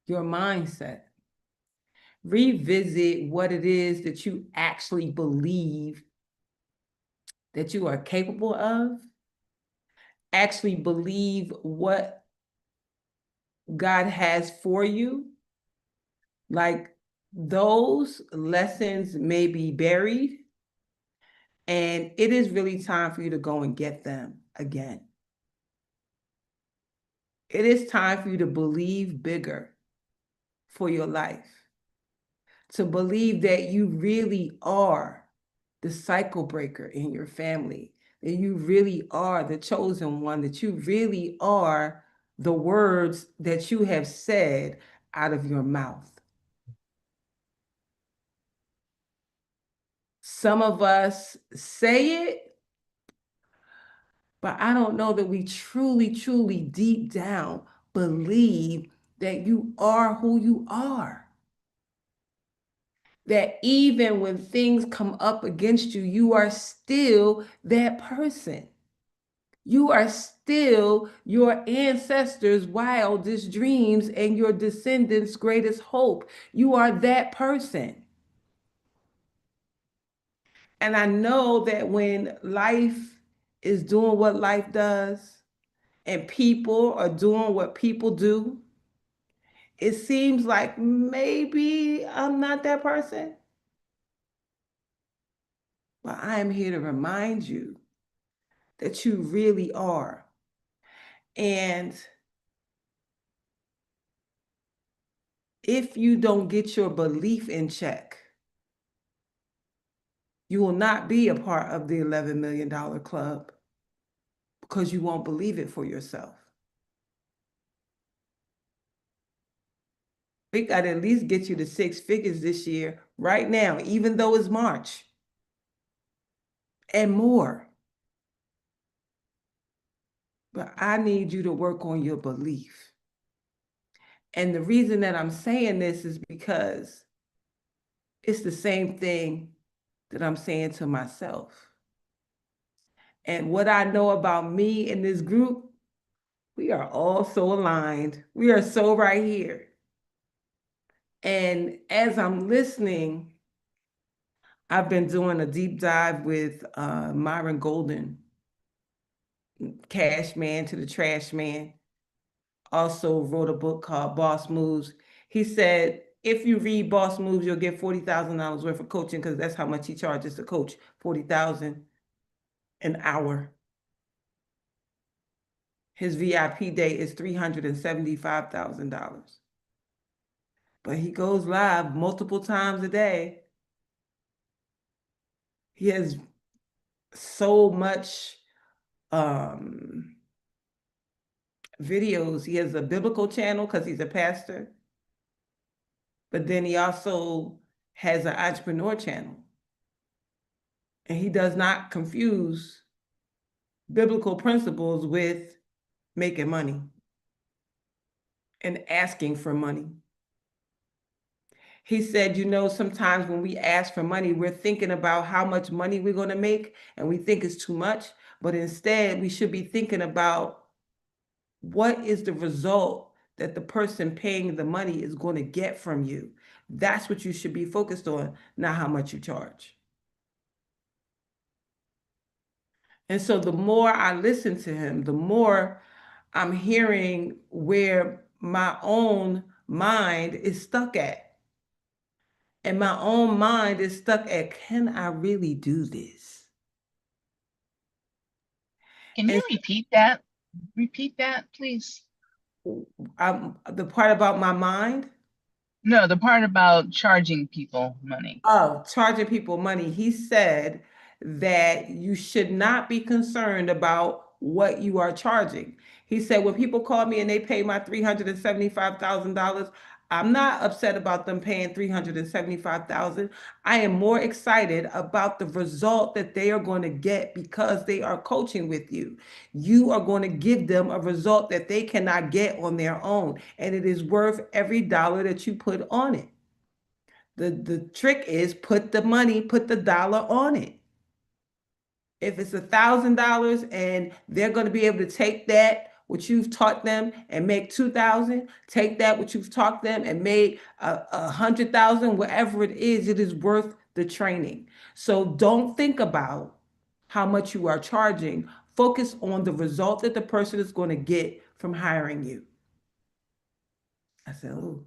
your mindset. Revisit what it is that you actually believe that you are capable of. Actually believe what God has for you. Like, those lessons may be buried, and it is really time for you to go and get them again. It is time for you to believe bigger for your life, to believe that you really are the cycle breaker in your family, that you really are the chosen one, that you really are the words that you have said out of your mouth. Some of us say it, but I don't know that we truly, truly deep down believe that you are who you are. That even when things come up against you, you are still that person. You are still your ancestors' wildest dreams and your descendants' greatest hope. You are that person. And I know that when life is doing what life does and people are doing what people do, it seems like maybe I'm not that person. But I am here to remind you that you really are. And if you don't get your belief in check, you will not be a part of the $11 million club because you won't believe it for yourself. We got to at least get you to 6 figures this year, right now, even though it's March, and more. But I need you to work on your belief. And the reason that I'm saying this is because it's the same thing that I'm saying to myself. And what I know about me in this group, we are all so aligned. We are so right here. And as I'm listening, I've been doing a deep dive with Myron Golden, Cash Man to the Trash Man. Also wrote a book called Boss Moves. He said, if you read Boss Moves, you'll get $40,000 worth of coaching because that's how much he charges to coach, $40,000 an hour. His VIP day is $375,000. But he goes live multiple times a day. He has so much videos. He has a biblical channel because he's a pastor. But then he also has an entrepreneur channel. And he does not confuse biblical principles with making money and asking for money. He said, sometimes when we ask for money, we're thinking about how much money we're going to make, and we think it's too much. But instead, we should be thinking about what is the result that the person paying the money is going to get from you. That's what you should be focused on, not how much you charge. And so the more I listen to him, the more I'm hearing where my own mind is stuck at. And my own mind is stuck at, can I really do this? Can you repeat that? Repeat that, please. The part about my mind? No, the part about charging people money. Oh, charging people money. He said that you should not be concerned about what you are charging. He said, when people call me and they pay my $375,000, I'm not upset about them paying $375,000. I am more excited about the result that they are going to get because they are coaching with you. You are going to give them a result that they cannot get on their own, and it is worth every dollar that you put on it. The trick is put the dollar on it. If it's $1,000 and they're going to be able to take that what you've taught them and make 2,000. Take that what you've taught them and made 100,000. Whatever it is worth the training. So don't think about how much you are charging. Focus on the result that the person is going to get from hiring you. I said, oh,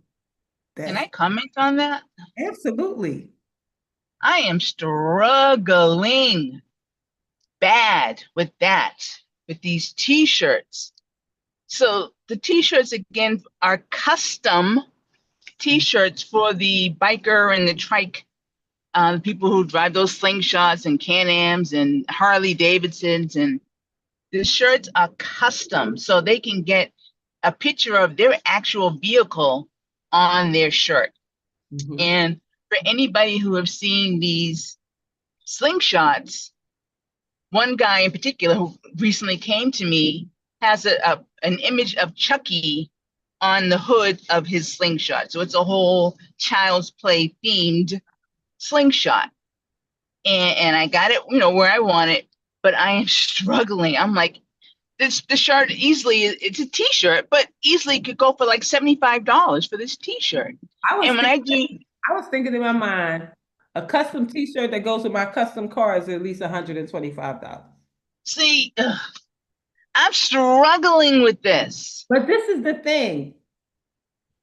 Can that's I comment on that? absolutely. I am struggling bad with that, with these t-shirts. So the t-shirts again are custom t-shirts for the biker and the trike, people who drive those slingshots and Can-Ams and Harley Davidsons, and the shirts are custom, so they can get a picture of their actual vehicle on their shirt. Mhm. And for anybody who have seen these slingshots, one guy in particular who recently came to me has an image of Chucky on the hood of his slingshot. So it's a whole child's play themed slingshot. And I got it, where I want it, but I am struggling. I'm like, the shirt easily, it's a t-shirt, but easily could go for like $75 for this t-shirt. I was And when thinking, I do I was thinking in my mind, a custom T-shirt that goes with my custom car is at least $125. see, I'm struggling with this. But this is the thing.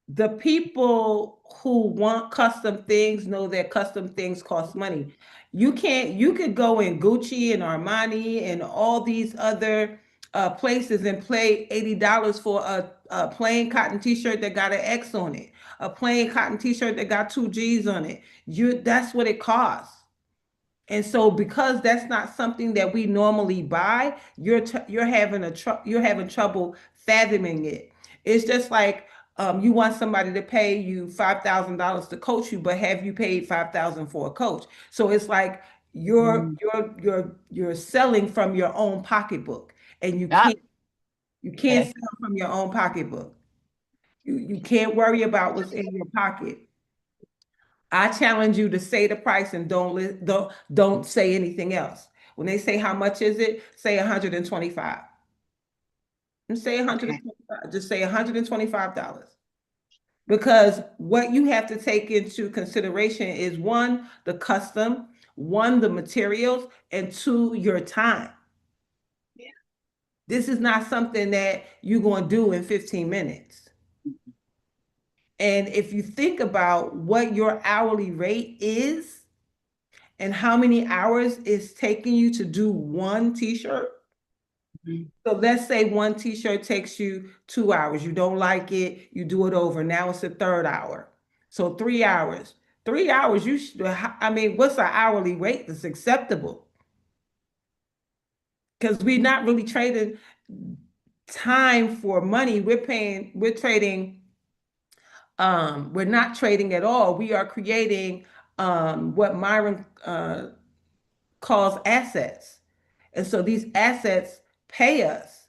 The people who want custom things know that custom things cost money. You could go in Gucci and Armani and all these other places and pay $80 for a plain cotton t-shirt that got an X on it, a plain cotton t-shirt that got two G's on it. That's what it costs. And so because that's not something that we normally buy, you're having trouble fathoming it. It's just like you want somebody to pay you $5,000 to coach you, but have you paid 5,000 for a coach? So it's like Mm. you're selling from your own pocketbook, and Ah, you can't okay. sell from your own pocketbook. You can't worry about what's in your pocket. I challenge you to say the price and don't say anything else. When they say how much is it, say 125. And say Okay. 125. Just say $125. Because what you have to take into consideration is one, the custom, one, the materials, and two, your time. Yeah. This is not something that you're going to do in 15 minutes. And if you think about what your hourly rate is, and how many hours it's taking you to do one t-shirt. Mhm. So let's say one t-shirt takes you 2 hours. You don't like it, you do it over. Now it's the third hour. So 3 hours. 3 hours, you should, I mean, what's our hourly rate that's acceptable? Because we're not really trading time for money. We're trading, we're not trading at all. We are creating what Myron calls assets. And so these assets pay us,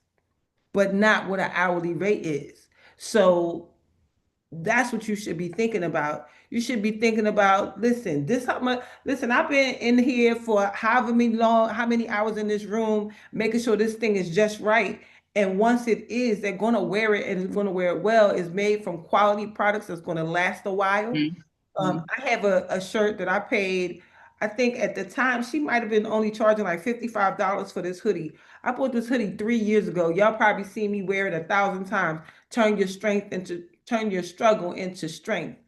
but not what our hourly rate is. So that's what you should be thinking about. You should be thinking about, listen, this how much, listen, I've been in here for however many long, how many hours in this room, making sure this thing is just right. And once it is, they're going to wear it and it's going to wear it well. It's made from quality products that's going to last a while. Mhm. I have a shirt that I paid, I think at the time she might have been only charging like $55 for this hoodie. I bought this hoodie 3 years ago. Y'all probably seen me wear it 1,000 times. Turn your struggle into strength.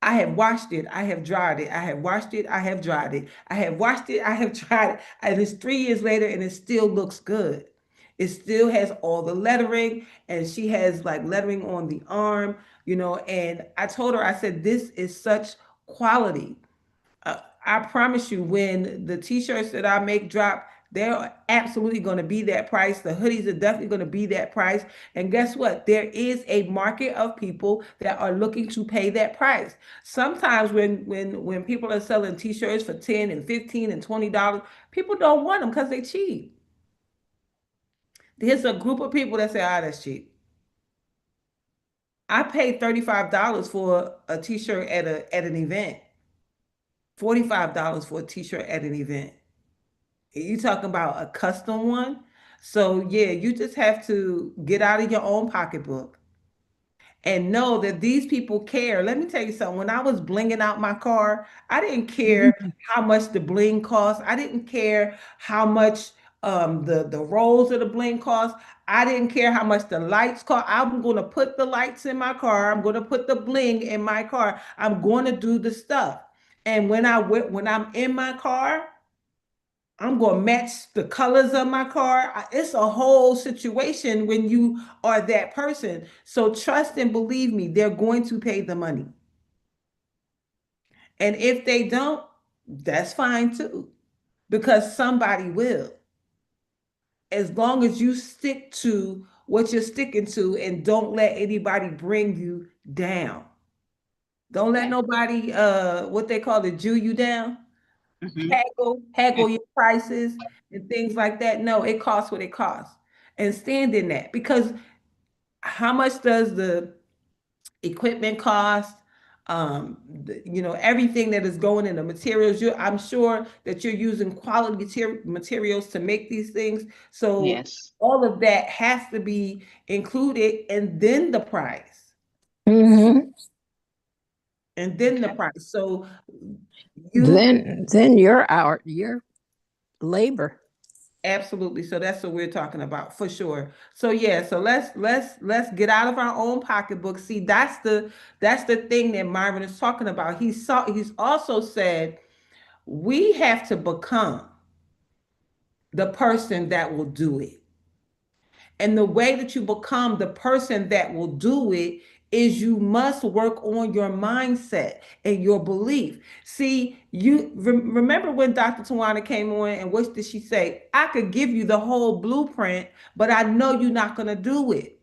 I have washed it. I have dried it. I have washed it. I have dried it. I have washed it. I have dried it. And it's 3 years later and it still looks good. It still has all the lettering and she has like lettering on the arm, and I told her, I said, this is such quality. I promise you, when the t-shirts that I make drop, they're absolutely going to be that price. The hoodies are definitely going to be that price. And guess what? There is a market of people that are looking to pay that price. Sometimes when people are selling t-shirts for 10 and 15 and $20, people don't want them because they're cheap. There's a group of people that say, ah, that's cheap. I paid $35 for a t-shirt at an event, $45 for a t-shirt at an event. You talking about a custom one? So yeah, you just have to get out of your own pocketbook and know that these people care. Let me tell you something. When I was blinging out my car, I didn't care how much the bling cost. I didn't care how much the rolls of the bling cost. I didn't care how much the lights cost. I'm going to put the lights in my car. I'm going to put the bling in my car. I'm going to do the stuff. And when I'm in my car, I'm going to match the colors of my car. It's a whole situation when you are that person. So trust and believe me, they're going to pay the money. And if they don't, that's fine too, because somebody will. As long as you stick to what you're sticking to and don't let anybody bring you down. Don't let Okay. nobody what they call it, Jew you down. Hmm. Haggle your prices and things like that. No, it costs what it costs. And stand in that, because how much does the equipment cost? Everything that is going in the materials. I'm sure that you're using quality materials to make these things. So Yes. all of that has to be included, and then the price, Hmm. and then the Okay. price. So you Then your labor. absolutely. So that's what we're talking about for sure. So yeah, so let's get out of our own pocketbook. See, that's the thing that Myron is talking about. He's also said we have to become the person that will do it. And the way that you become the person that will do it is you must work on your mindset and your belief. See, remember when Dr. Tawana came on, and what did she say? I could give you the whole blueprint, but I know you're not going to do it.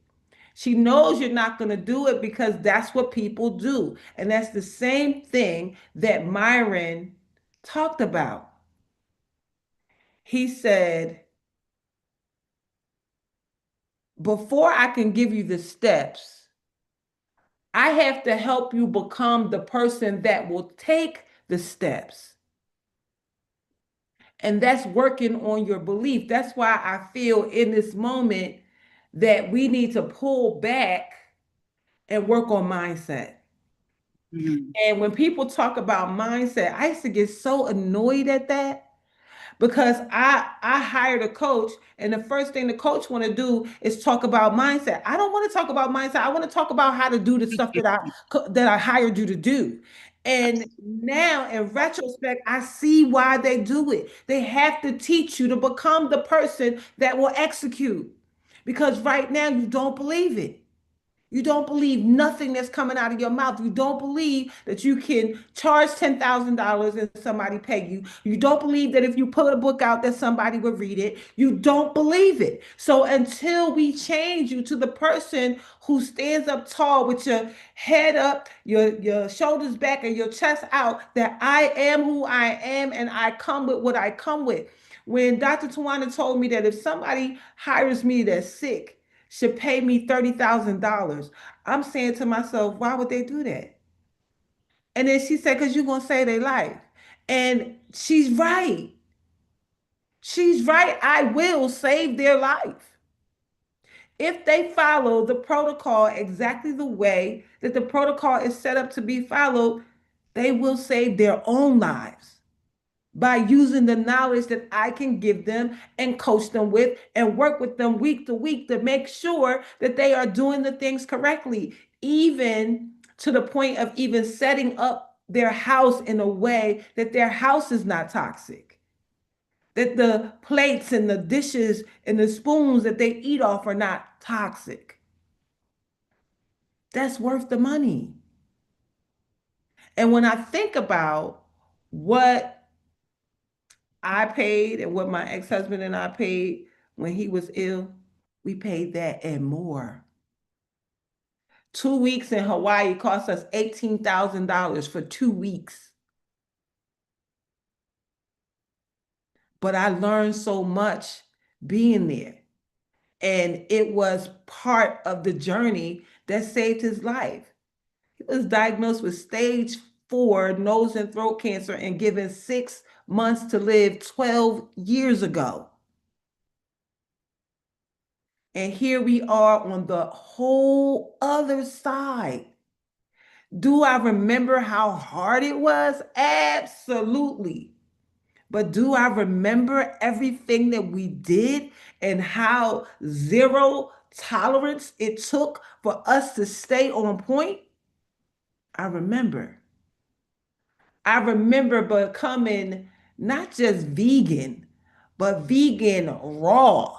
She knows you're not going to do it because that's what people do. And that's the same thing that Myron talked about. He said, before I can give you the steps, I have to help you become the person that will take the steps. And that's working on your belief. That's why I feel in this moment that we need to pull back and work on mindset. Hmm. And when people talk about mindset, I used to get so annoyed at that, because I hired a coach, and the first thing the coach want to do is talk about mindset. I don't want to talk about mindset. I want to talk about how to do the stuff that I hired you to do. And now in retrospect, I see why they do it. They have to teach you to become the person that will execute, because right now you don't believe it. You don't believe nothing that's coming out of your mouth. You don't believe that you can charge $10,000 and somebody pay you. You don't believe that if you put a book out that somebody would read it. You don't believe it. So until we change you to the person who stands up tall with your head up, your shoulders back, and your chest out, that I am who I am and I come with what I come with. When Dr. Tawana told me that if somebody hires me that's sick, should pay me $30,000. I'm saying to myself, why would they do that? And then she said, because you're going to save their life. And she's right. She's right. I will save their life. If they follow the protocol exactly the way that the protocol is set up to be followed, they will save their own lives by using the knowledge that I can give them and coach them with and work with them week to week to make sure that they are doing the things correctly, even to the point of even setting up their house in a way that their house is not toxic, that the plates and the dishes and the spoons that they eat off are not toxic. That's worth the money. And when I think about what I paid and what my ex-husband and I paid when he was ill, we paid that and more. 2 weeks in Hawaii cost us $18,000 for 2 weeks. But I learned so much being there. And it was part of the journey that saved his life. He was diagnosed with stage 4 nose and throat cancer and given 6 months to live 12 years ago. And here we are on the whole other side. Do I remember how hard it was? Absolutely. But do I remember everything that we did and how zero tolerance it took for us to stay on point? I remember. I remember becoming not just vegan, but vegan raw.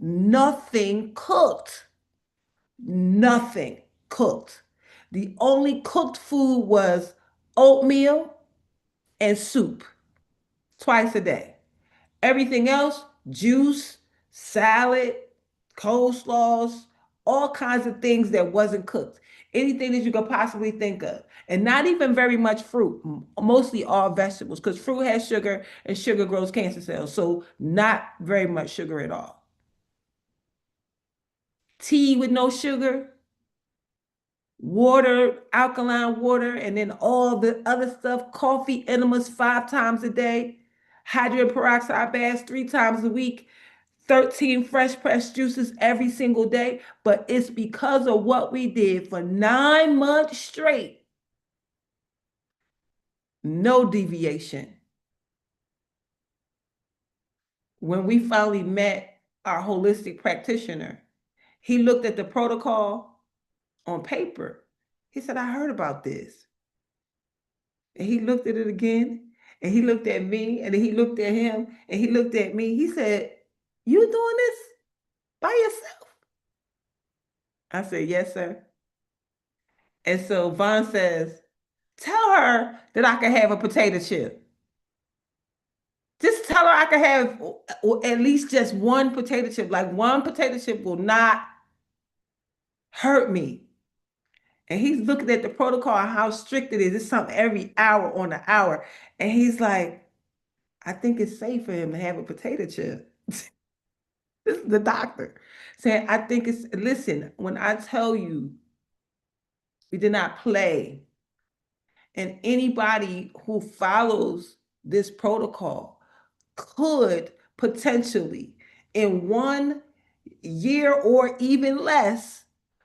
Nothing cooked. Nothing cooked. The only cooked food was oatmeal and soup twice a day. Everything else, juice, salad, coleslaws, all kinds of things that wasn't cooked. Anything that you could possibly think of. And not even very much fruit, mostly all vegetables, because fruit has sugar and sugar grows cancer cells. So, not very much sugar at all. Tea with no sugar, water, alkaline water, and then all the other stuff, coffee enemas 5 times a day, hydrogen peroxide baths 3 times a week, 13 fresh pressed juices every single day. But it's because of what we did for 9 months straight. No deviation. When we finally met our holistic practitioner, he looked at the protocol on paper. He said, I heard about this. And he looked at it again, and he looked at me, and then he looked at him, and he looked at me. He said, you doing this by yourself? I said, yes, sir. And so Vaughn says, tell her that I can have a potato chip. Just tell her I can have at least just one potato chip. Like one potato chip will not hurt me. And he's looking at the protocol and how strict it is. It's something every hour on the hour. And he's like, I think it's safe for him to have a potato chip. This is the doctor saying, I think it's, listen, when I tell you we did not play, and anybody who follows this protocol could potentially, in 1 year or even less,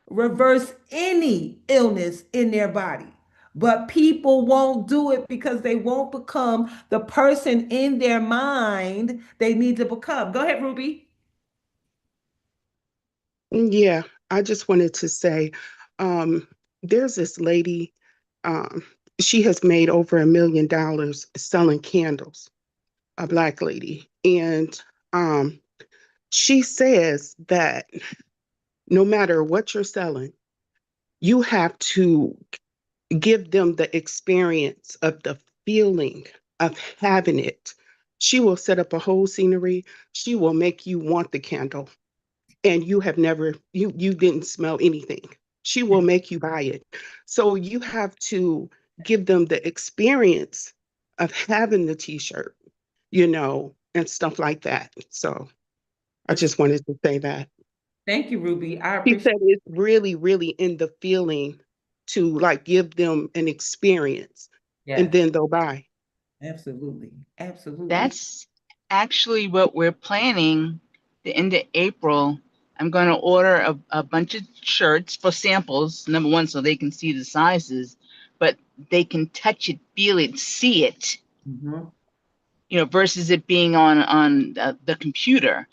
reverse any illness in their body. But people won't do it because they won't become the person in their mind they need to become. Go ahead, Ruby. Yeah, I just wanted to say, um, there's this lady, um, she has made over $1 million selling candles, a Black lady. And um, she says that no matter what you're selling, you have to give them the experience of the feeling of having it. She will set up a whole scenery. She will make you want the candle and you have never you didn't smell anything. She will make you buy it. So you have to give them the experience of having the t-shirt, and stuff like that. So I just wanted to say that. Thank you, Ruby. I He appreciate said it's really, really in the feeling to like give them an experience it. and Yes, then they'll buy. absolutely. Absolutely. That's actually what we're planning the end of April. I'm going to order a bunch of shirts for samples, number one, so they can see the sizes, but they can touch it, feel it, see it, Mhm. versus it being on the computer,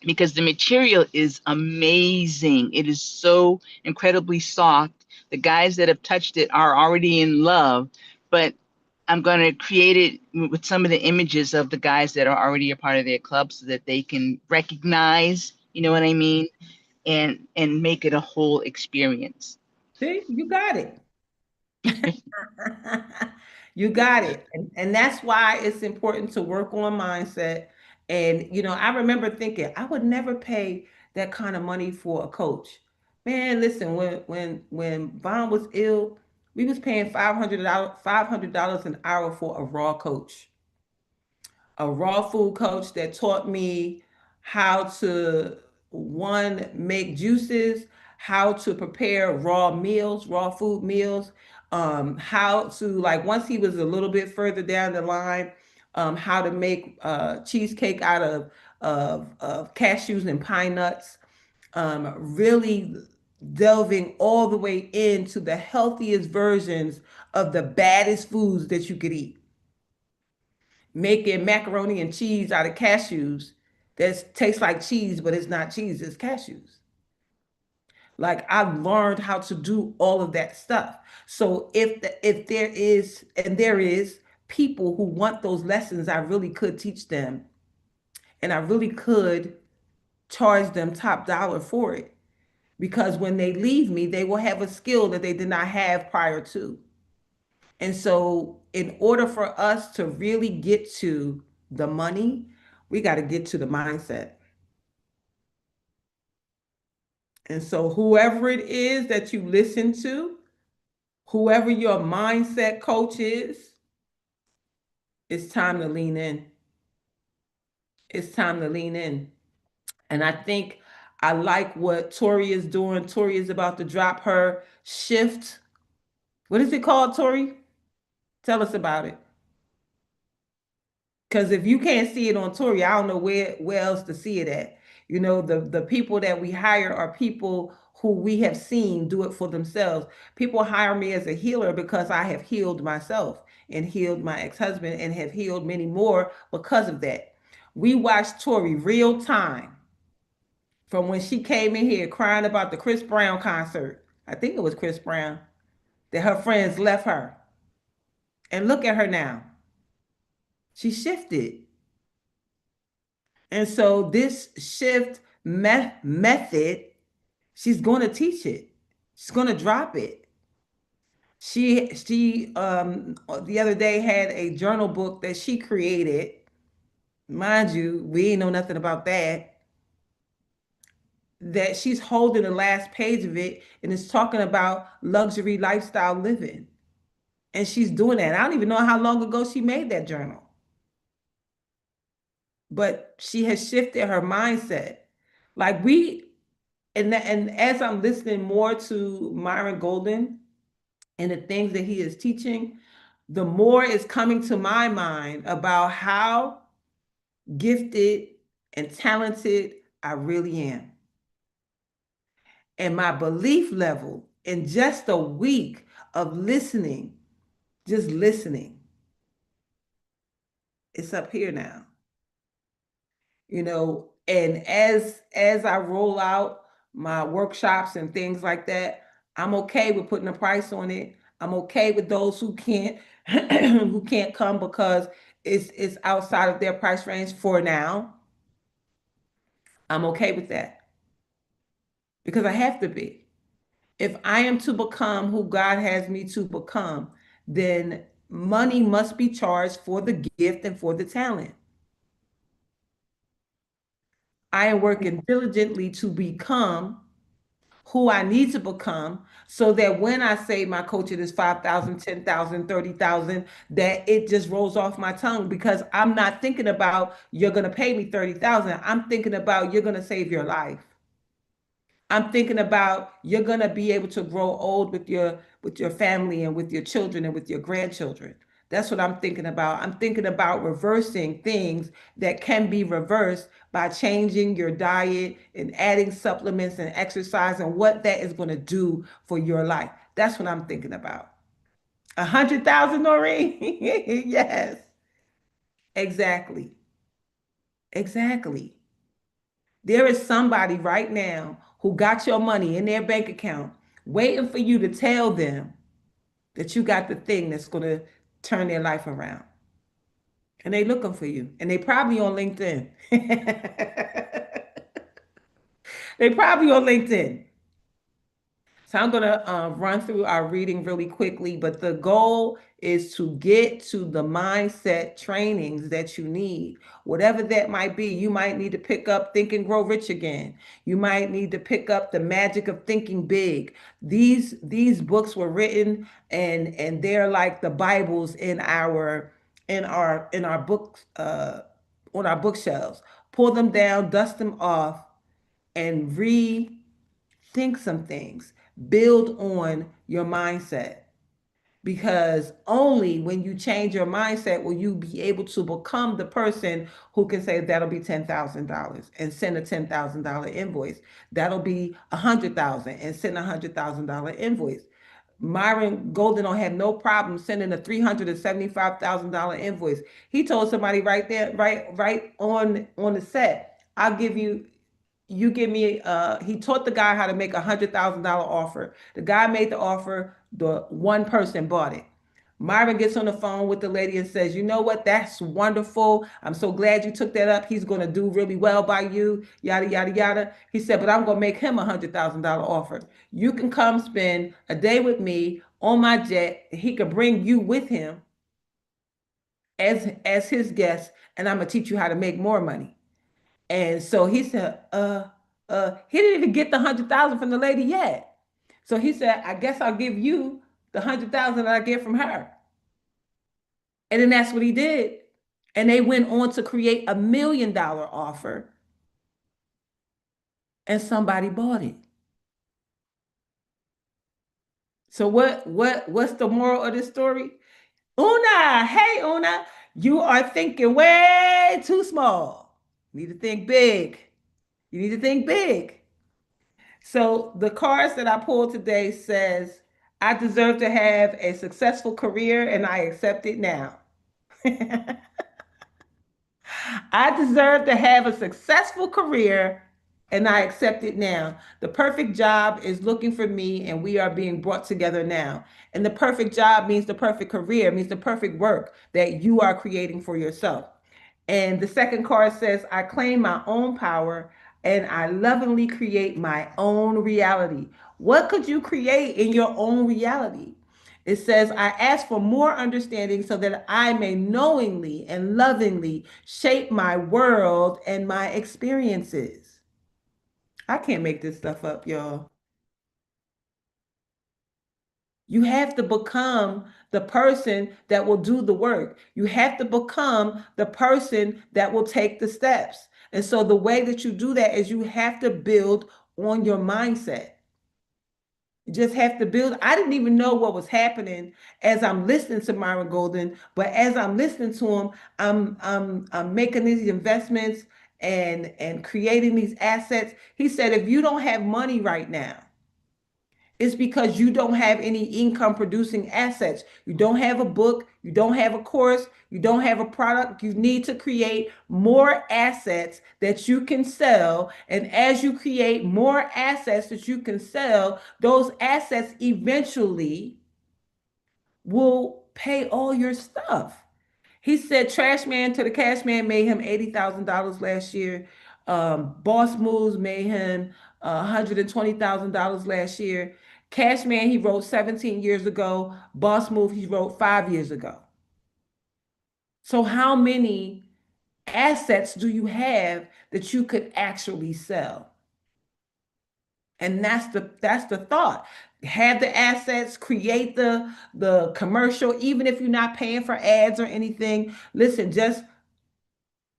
because the material is amazing. It is so incredibly soft. The guys that have touched it are already in love, but I'm going to create it with some of the images of the guys that are already a part of their club so that they can recognize, you know what I mean, and make it a whole experience. See, you got it. You got it. And that's why it's important to work on mindset. And, I remember thinking, I would never pay that kind of money for a coach. Man, listen, when Vaughn was ill, we was paying $500 an hour for a raw coach, a raw food coach that taught me how to, one, make juices, how to prepare raw meals, raw food meals, how to, like, once he was a little bit further down the line, how to make cheesecake out of cashews and pine nuts, really delving all the way into the healthiest versions of the baddest foods that you could eat. Making macaroni and cheese out of cashews that tastes like cheese, but it's not cheese, it's cashews. Like I learned how to do all of that stuff. So if there is and there is people who want those lessons, I really could teach them, and I really could charge them top dollar for it, because when they leave me, they will have a skill that they did not have prior to. And so, in order for us to really get to the money, we got to get to the mindset. And so, whoever it is that you listen to, whoever your mindset coach is, it's time to lean in. It's time to lean in. And I think I like what Tori is doing. Tori is about to drop her shift. What is it called, Tori? Tell us about it. Because if you can't see it on Tori, I don't know where else to see it at. You know, the people that we hire are people who we have seen do it for themselves. People hire me as a healer because I have healed myself and healed my ex-husband and have healed many more because of that. We watched Tori real time from when she came in here crying about the Chris Brown concert. I think it was Chris Brown, that her friends left her. And look at her now. She shifted. And so this shift method, she's going to teach it. She's going to drop it. She the other day had a journal book that she created. Mind you, we ain't know nothing about that. That she's holding the last page of it, and it's talking about luxury lifestyle living. And she's doing that. I don't even know how long ago she made that journal. But she has shifted her mindset. Like we and as I'm listening more to Myron Golden and the things that he is teaching, the more is coming to my mind about how gifted and talented I really am. And my belief level in just a week of listening, just listening, it's up here now. You know, and as I roll out my workshops and things like that, I'm okay with putting a price on it. I'm okay with those who can't who can't come because it's outside of their price range for now. I'm okay with that because I have to be. If I am to become who God has me to become, then money must be charged for the gift and for the talent. I am working diligently to become who I need to become so that when I say my coaching is 5,000, 10,000, 30,000, that it just rolls off my tongue because I'm not thinking about you're going to pay me 30,000. I'm thinking about you're going to save your life. I'm thinking about you're going to be able to grow old with your family and with your children and with your grandchildren. That's what I'm thinking about. I'm thinking about reversing things that can be reversed by changing your diet and adding supplements and exercise and what that is going to do for your life. That's what I'm thinking about. 100,000, Noreen? Yes, exactly. Exactly. There is somebody right now who got your money in their bank account waiting for you to tell them that you got the thing that's going to turn their life around. And they looking for you. And they probably on LinkedIn. They probably on LinkedIn. So I'm going to run through our reading really quickly, but the goal is to get to the mindset trainings that you need. Whatever that might be, you might need to pick up Think and Grow Rich again. You might need to pick up The Magic of Thinking Big. These books were written and they're like the Bibles in our books on our bookshelves. Pull them down, dust them off, and rethink some things. Build on your mindset because only when you change your mindset will you be able to become the person who can say that'll be $10,000 and send a $10,000 invoice. That'll be 100,000 and send $100,000 invoice. Myron Golden don't have no problem sending a $375,000 invoice. He told somebody right there, right on the set, I'll give you, you give me, he taught the guy how to make $100,000 offer. The guy made the offer, the one person bought it. Myron gets on the phone with the lady and says, you know what? That's wonderful. I'm so glad you took that up. He's going to do really well by you, yada, yada, yada. He said, but I'm going to make him $100,000 offer. You can come spend a day with me on my jet. He can bring you with him as his guest, and I'm going to teach you how to make more money. And so he said, he didn't even get the 100,000 from the lady yet. So he said, I guess I'll give you the 100,000 that I get from her. And then that's what he did. And they went on to create $1 million offer. And somebody bought it. So what's the moral of this story? Una, hey Una, you are thinking way too small. You need to think big. You need to think big. So the cards that I pulled today says, I deserve to have a successful career and I accept it now. I deserve to have a successful career and I accept it now. The perfect job is looking for me and we are being brought together now. And the perfect job means the perfect career, means the perfect work that you are creating for yourself. And the second card says, I claim my own power and I lovingly create my own reality. What could you create in your own reality? It says, I ask for more understanding so that I may knowingly and lovingly shape my world and my experiences. I can't make this stuff up, y'all. You have to become the person that will do the work. You have to become the person that will take the steps. And so the way that you do that is you have to build on your mindset. You just have to build. I didn't even know what was happening as I'm listening to Myron Golden, but as I'm listening to him, I'm making these investments and creating these assets. He said, if you don't have money right now, it's because you don't have any income producing assets. You don't have a book, you don't have a course, you don't have a product. You need to create more assets that you can sell. And as you create more assets that you can sell, those assets eventually will pay all your stuff. He said Trash Man to the Cash Man made him $80,000 last year. Boss Moves made him $120,000 last year. Cash Man, he wrote 17 years ago. Boss Move, he wrote 5 years ago. So how many assets do you have that you could actually sell? And that's the thought. Have the assets, create the commercial, even if you're not paying for ads or anything. Listen, just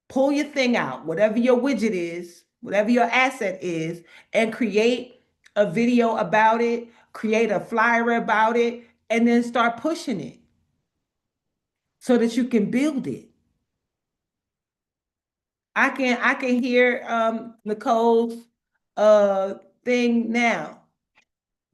pull your thing out, whatever your widget is, whatever your asset is, and create a video about it, create a flyer about it, and then start pushing it so that you can build it. I can hear Nicole's uh thing now.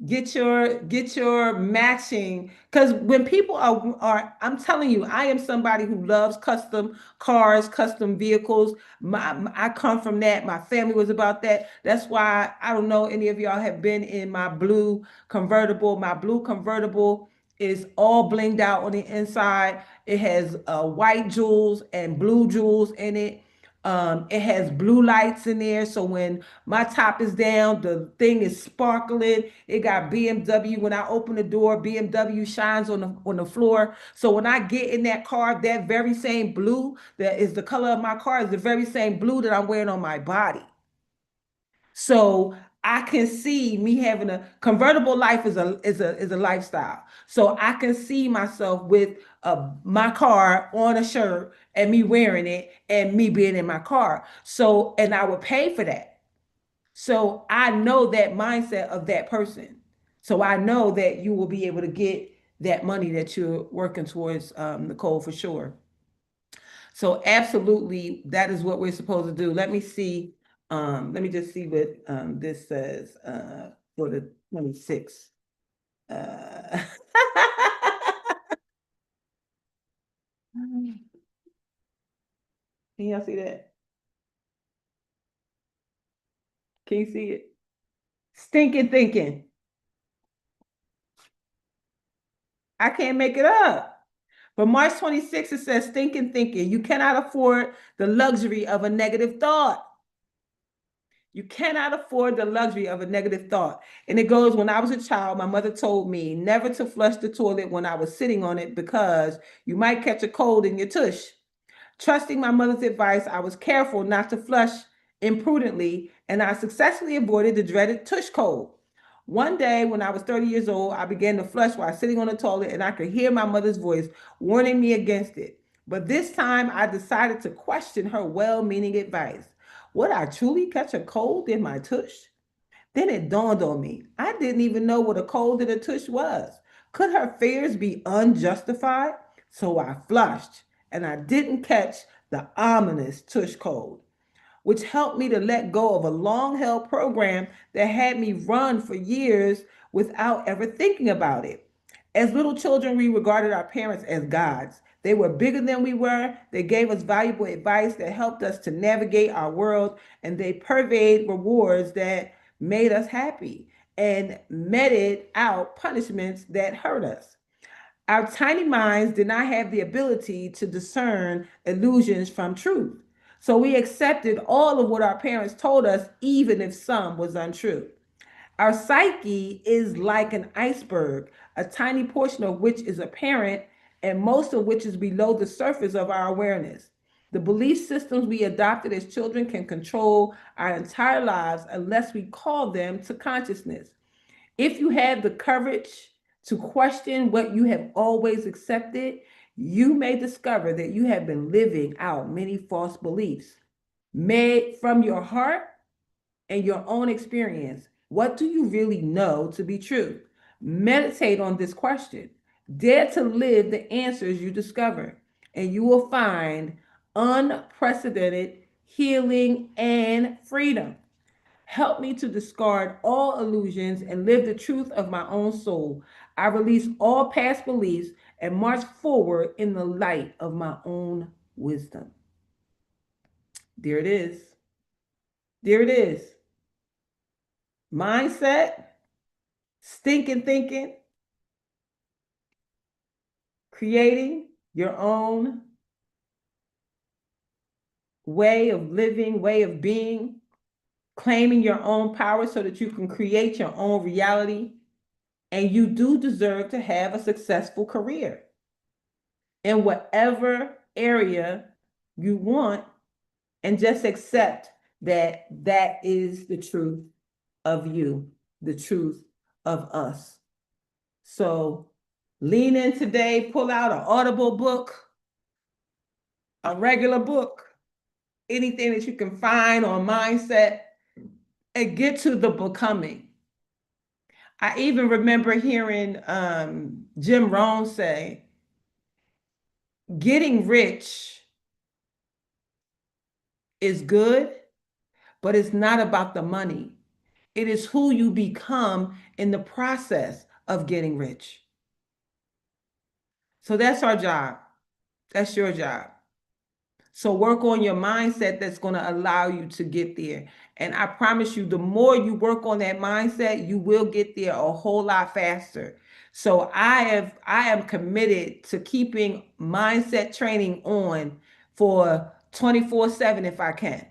Get your matching, because when people are I'm telling you, I am somebody who loves custom cars, custom vehicles. I come from that. My family was about that. That's why I don't know any of y'all have been in my blue convertible. My blue convertible is all blinged out on the inside. It has white jewels and blue jewels in it. It has blue lights in there. So when my top is down, the thing is sparkling. It got BMW. When I open the door, BMW shines on the floor. So when I get in that car, that very same blue that is the color of my car is the very same blue that I'm wearing on my body. So I can see me having a convertible life is a lifestyle. So I can see myself with my car on a shirt and me wearing it and me being in my car. So and I would pay for that. So I know that mindset of that person. So I know that you will be able to get that money that you're working towards, Nicole, for sure. So absolutely, that is what we're supposed to do. Let me see. Let me just see what this says for the 26th. Can y'all see that? Can you see it? Stinking thinking. I can't make it up. But March 26th, it says stinking thinking. You cannot afford the luxury of a negative thought. You cannot afford the luxury of a negative thought. And it goes, when I was a child, my mother told me never to flush the toilet when I was sitting on it because you might catch a cold in your tush. Trusting my mother's advice, I was careful not to flush imprudently, and I successfully avoided the dreaded tush cold. One day, when I was 30 years old, I began to flush while sitting on the toilet, and I could hear my mother's voice warning me against it. But this time, I decided to question her well meaning advice. Would I truly catch a cold in my tush? Then it dawned on me. I didn't even know what a cold in a tush was. Could her fears be unjustified? So I flushed, and I didn't catch the ominous tush cold, which helped me to let go of a long held program that had me run for years without ever thinking about it. As little children, we regarded our parents as gods. They were bigger than we were. They gave us valuable advice that helped us to navigate our world, and they purveyed rewards that made us happy and meted out punishments that hurt us. Our tiny minds did not have the ability to discern illusions from truth. So we accepted all of what our parents told us, even if some was untrue. Our psyche is like an iceberg, a tiny portion of which is apparent and most of which is below the surface of our awareness. The belief systems we adopted as children can control our entire lives unless we call them to consciousness. If you have the courage to question what you have always accepted, you may discover that you have been living out many false beliefs made from your heart and your own experience. What do you really know to be true? Meditate on this question. Dare to live the answers you discover, and you will find unprecedented healing and freedom. Help me to discard all illusions and live the truth of my own soul. I release all past beliefs and march forward in the light of my own wisdom. There it is. There it is. Mindset, stinking thinking, creating your own way of living, way of being, claiming your own power so that you can create your own reality. And you do deserve to have a successful career in whatever area you want, and just accept that that is the truth of you, the truth of us. So lean in today, pull out an Audible book, a regular book, anything that you can find on mindset, and get to the becoming. I even remember hearing Jim Rohn say, getting rich is good, but it's not about the money. It is who you become in the process of getting rich. So that's our job. That's your job. So work on your mindset that's going to allow you to get there. And I promise you, the more you work on that mindset, you will get there a whole lot faster. So I am committed to keeping mindset training on for 24/7 if I can.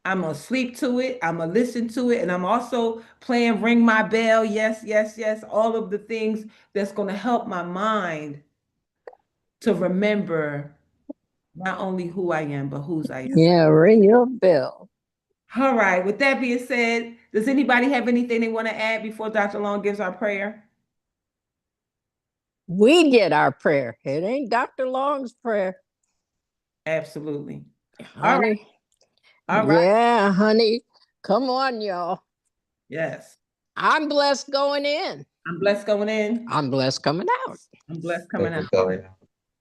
I'm gonna sleep to it, I'm gonna listen to it, and I'm also playing Ring My Bell. Yes, yes, yes. All of the things that's gonna help my mind to remember not only who I am, but whose I am. Yeah, ring your bell. All right. With that being said, does anybody have anything they want to add before Dr. Long gives our prayer? We get our prayer. It ain't Dr. Long's prayer. Absolutely. All right. Honey. All right. Yeah, honey. Come on, y'all. Yes. I'm blessed going in. I'm blessed going in. I'm blessed coming out. I'm blessed coming out.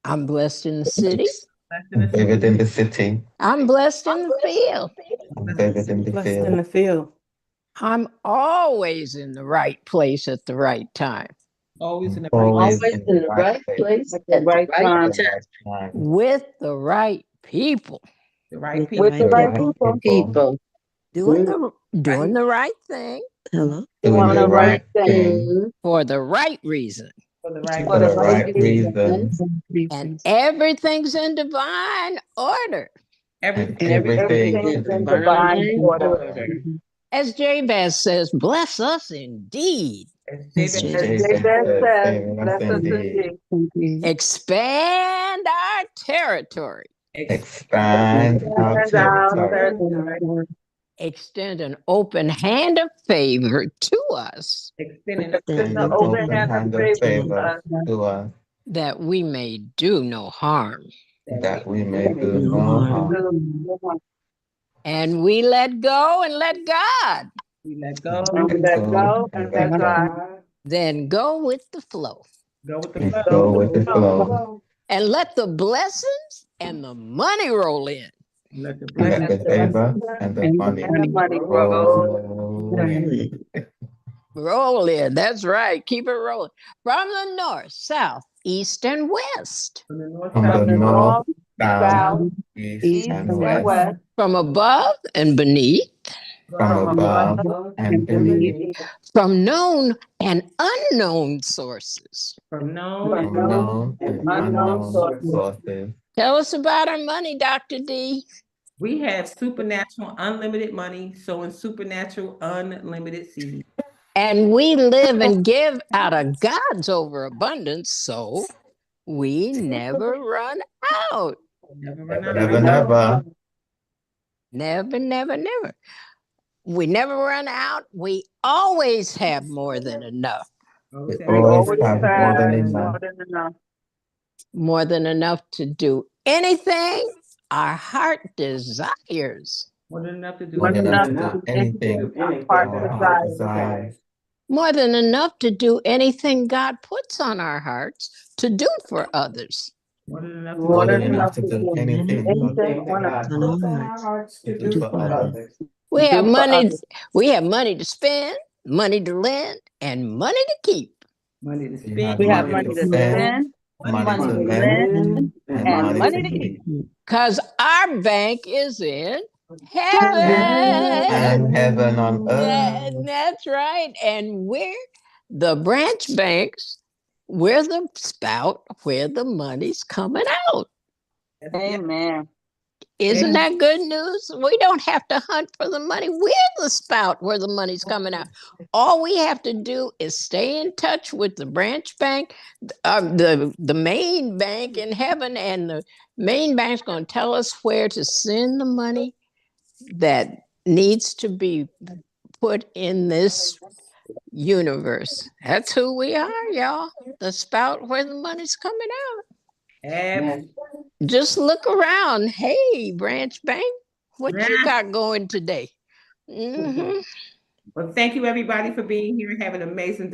I'm blessed in the city. Blessed in the city. David in the city. I'm blessed in the field. David in the Blessed in field. the field. I'm always in the right place at the right time Always in the right. Always Always in the right place at the right time. with the right people, The right people. With the right people. people. doing the right thing Hello. Doing the right thing thing for the right reason. For the right. for the right reason. And everything's in divine order. Everything. Everything Everything is in in divine divine order. order. As Jabez says, bless us indeed. As As Jabez Jesus Jabez said, said, "Saving us bless us indeed." indeed. Expand our territory. Expand our And our territory. territory. Extend an open hand of favor to us extending And The an open hand of hand of favor favor to us, that we may do no harm. that we may do No no harm. harm. And we let go and let God. we let go. And we let go and let God. Then go with the flow. Go with the And flow. go with the flow. And let the blessings and the money roll in. Let the And blessing. let the favor and the money And the money roll. roll in. Roll in. That's right. Keep it rolling. From the north, south, east, and west. From the north, From south, the the north, north, south, south, east, east, and and west. west. From above and beneath. From above and beneath. From known and unknown sources. from known From and known and unknown unknown sources. sources. Tell us about our money, Dr. D. we have supernatural unlimited money, sowing supernatural unlimited seed. And we live and give out of God's overabundance, so we never run out. Never run out. Never, never. Never, never, never. We never run out. We always have more than enough. Always We have always have more have than enough. more than enough. More than enough to do anything our heart desires. more than enough to do. More than enough to enough do anything Heart our heart desires. desires. More than enough to do anything God puts on our hearts to do for others. More than enough to More do. than enough to do anything Anything one of On our hearts to do for others. We have do for money. others. We have money to spend, money to lend, and money to keep. Money to We spend. We have money money to to spend, spend, money money to to lend, lend, and and money to keep. keep. Because our bank is in Heaven. heaven. And heaven on earth. That's right. And we're the branch banks. We're the spout where the money's coming out. Amen. Isn't that good news? We don't have to hunt for the money. We're the spout where the money's coming out. All we have to do is stay in touch with the branch bank, the main bank in heaven, and the main bank's going to tell us where to send the money that needs to be put in this universe. That's who we are, y'all. The spout where the money's coming out. Absolutely. Just look around. Hey, branch bank, what you got going today? Well, thank you everybody for being here and have an amazing day.